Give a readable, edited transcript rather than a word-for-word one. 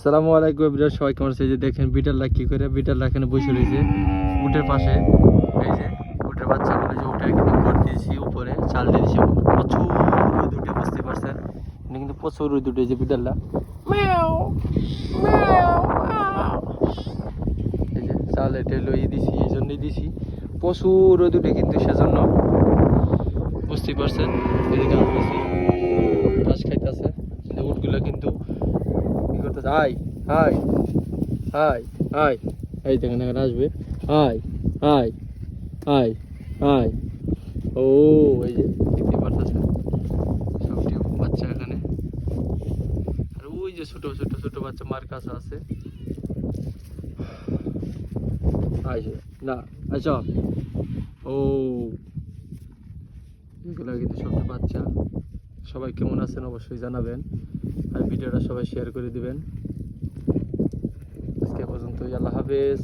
আসসালামু আলাইকুম এভরিওয়ান, সবাই কেমন আছে? এই যে দেখেন বিড়ালরা কি করে, বিড়ালরা এখানে বসে রয়েছে উটের পাশে। এই যে উটের বাচ্চাগুলো, যে উটে কিন্তু ঘর দিয়েছি, উপরে চাল দিয়েছি, প্রচুর রোদ উঠে, বুঝতে পারছেন এখানে কিন্তু প্রচুর রোদ উঠে। যে বিড়ালরা ম্যাও ম্যাও ম্যাও, এই যে চাল এটা লইয়ে দিছি, এই জন্যই দিছি, প্রচুর রোদ উঠে কিন্তু, সেজন্য বুঝতে পারছেন। এদিকে আসতেছি, ঘাস খাইতেছে, উটগুলো কিন্তু কি করতেছে, হাই হাই হাই হাই, এই দেখেন এখানে আসবে, হাই হাই হাই হাই। ও এই যে দেখতে পারতেছেন সবটি বাচ্চা এখানে, আর ওই যে ছোট ছোট ছোট বাচ্চা মার কাছে আছে। আইসে না, আচ্ছা, ও এগুলো কিন্তু সবটি বাচ্চা। সবাই কেমন আছেন অবশ্যই জানাবেন, আর ভিডিওটা সবাই শেয়ার করে দিবেন। আজকে পর্যন্ত, আল্লাহ হাফেজ।